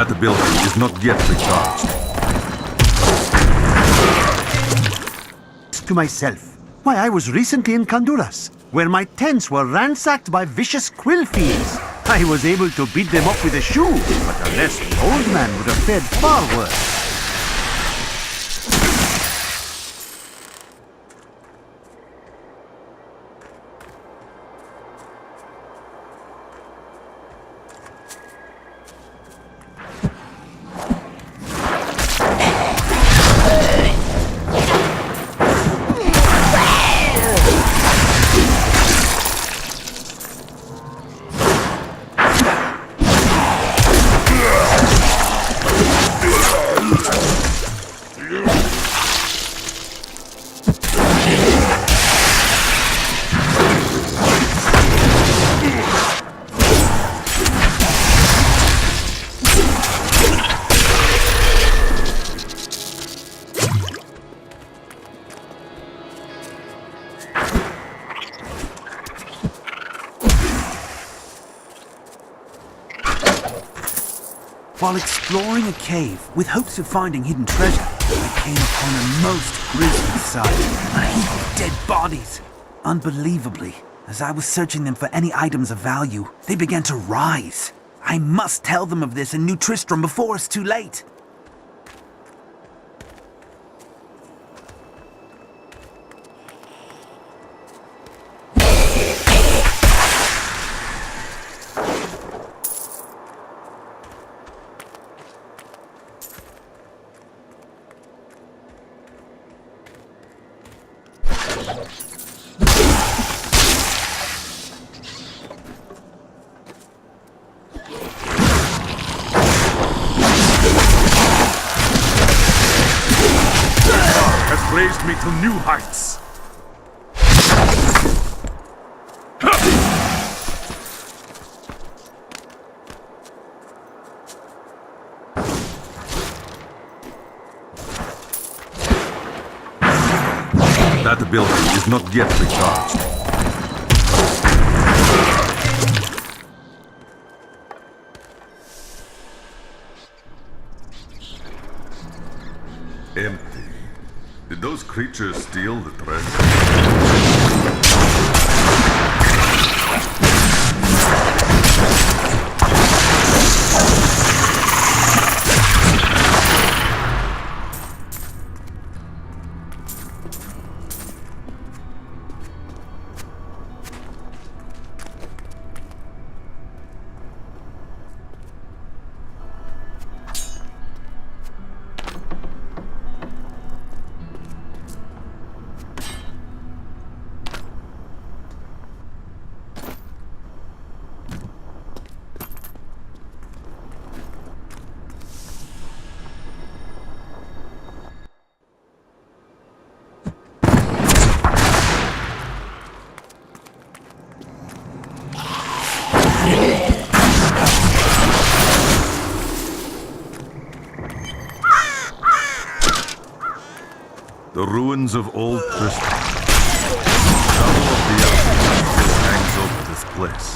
That ability is not yet recharged. To myself, why I was recently in Honduras, where my tents were ransacked by vicious quill fiends. I was able to beat them up with a shoe, but a less old man would have fared far worse. While exploring a cave with hopes of finding hidden treasure, I came upon a most grisly sight. A heap of dead bodies. Unbelievably, as I was searching them for any items of value, they began to rise. I must tell them of this in New Tristram before it's too late. Raised me to new heights. That ability is not yet recharged. Empty. Did those creatures steal the treasure? The ruins of old Tristram. Double of the earth still hangs over this place.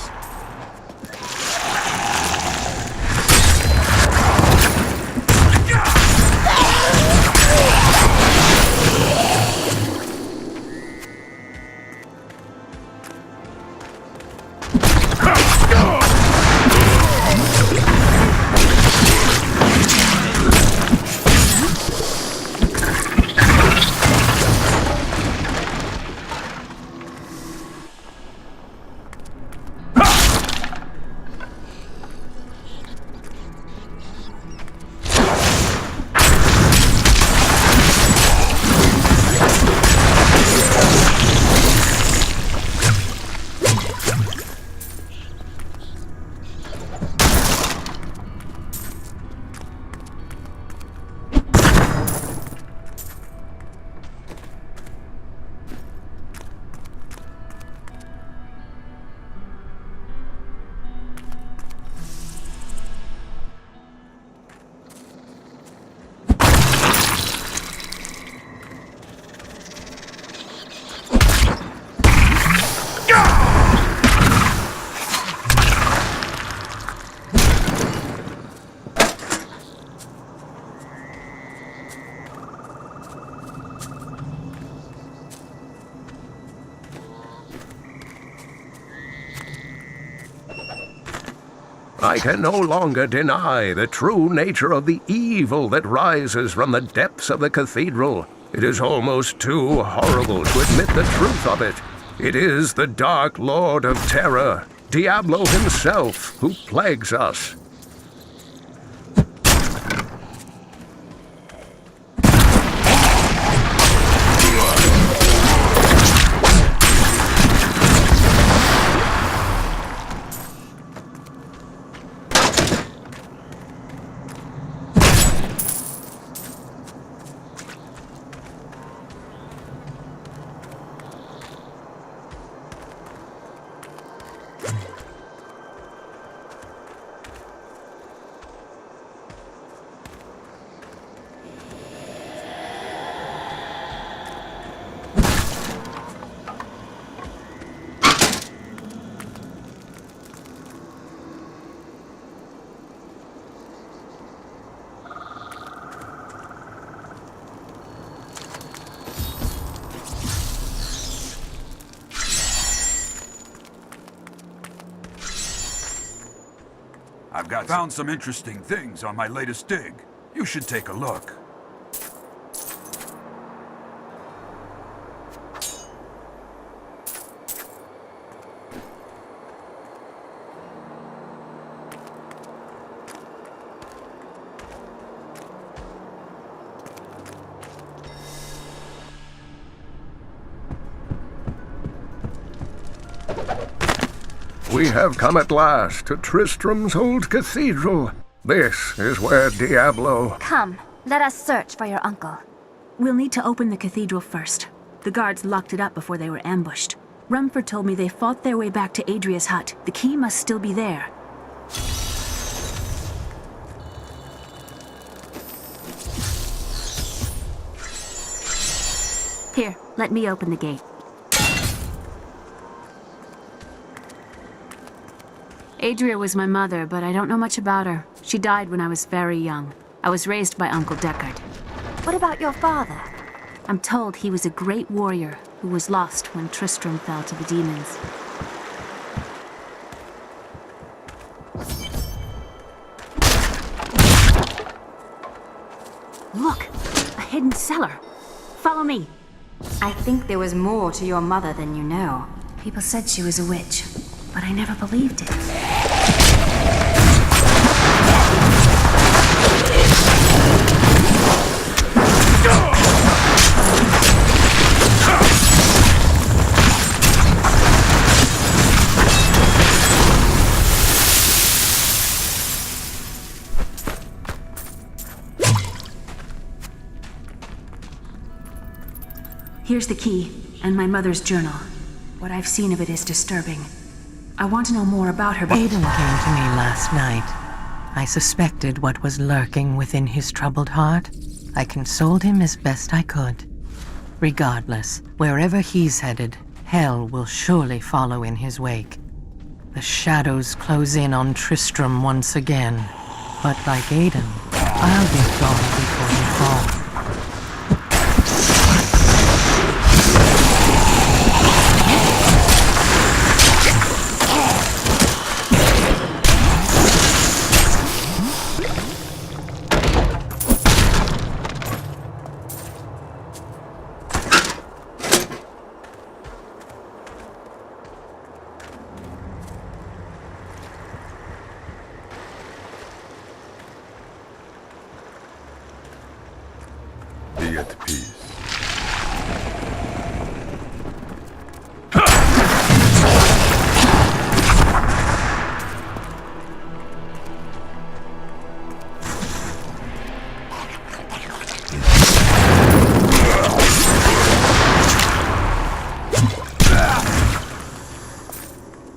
I can no longer deny the true nature of the evil that rises from the depths of the cathedral. It is almost too horrible to admit the truth of it. It is the Dark Lord of Terror, Diablo himself, who plagues us. I've found some interesting things on my latest dig. You should take a look. We have come at last to Tristram's old cathedral. This is where Diablo... Come, let us search for your uncle. We'll need to open the cathedral first. The guards locked it up before they were ambushed. Rumford told me they fought their way back to Adria's hut. The key must still be there. Here, let me open the gate. Adria was my mother, but I don't know much about her. She died when I was very young. I was raised by Uncle Deckard. What about your father? I'm told he was a great warrior who was lost when Tristram fell to the demons. Look! A hidden cellar! Follow me! I think there was more to your mother than you know. People said she was a witch, but I never believed it. Here's the key, and my mother's journal. What I've seen of it is disturbing. I want to know more about her, but... Aiden came to me last night. I suspected what was lurking within his troubled heart. I consoled him as best I could. Regardless, wherever he's headed, hell will surely follow in his wake. The shadows close in on Tristram once again. But like Aiden, I'll be gone before he falls. Be at peace.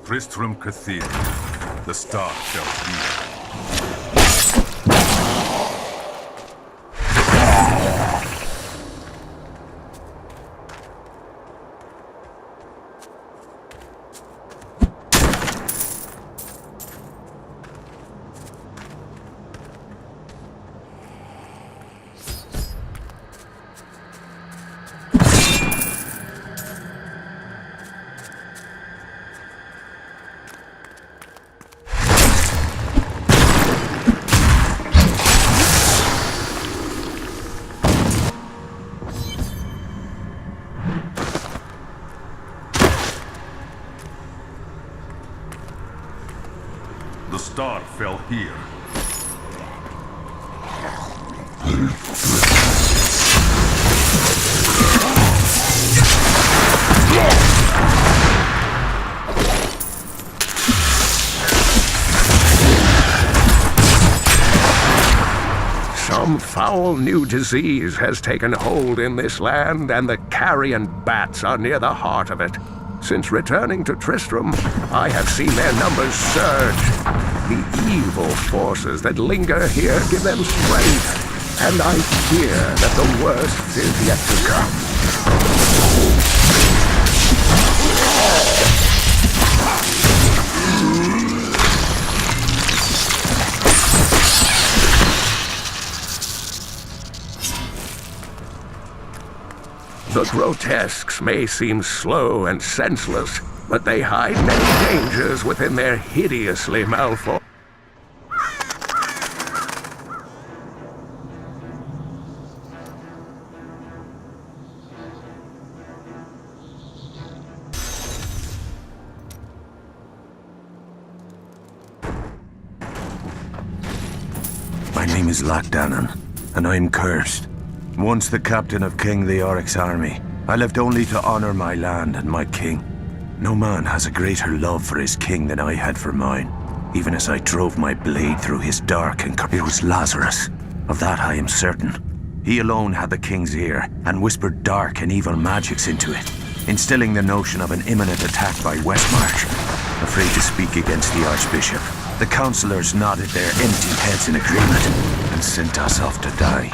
Tristram Cathedral, the start shall be. star fell here. Some foul new disease has taken hold in this land, and the carrion bats are near the heart of it. Since returning to Tristram, I have seen their numbers surge. The evil forces that linger here give them strength, and I fear that the worst is yet to come. The grotesques may seem slow and senseless, but they hide many dangers within their hideously malformed. My name is Lachdanan, and I'm cursed. Once the captain of King Leoric's army, I lived only to honor my land and my king. No man has a greater love for his king than I had for mine, even as I drove my blade through his dark and... It was Lazarus. Of that I am certain. He alone had the king's ear, and whispered dark and evil magics into it, instilling the notion of an imminent attack by Westmarch. Afraid to speak against the archbishop, the councillors nodded their empty heads in agreement, and sent us off to die.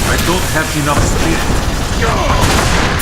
I don't have enough spirit.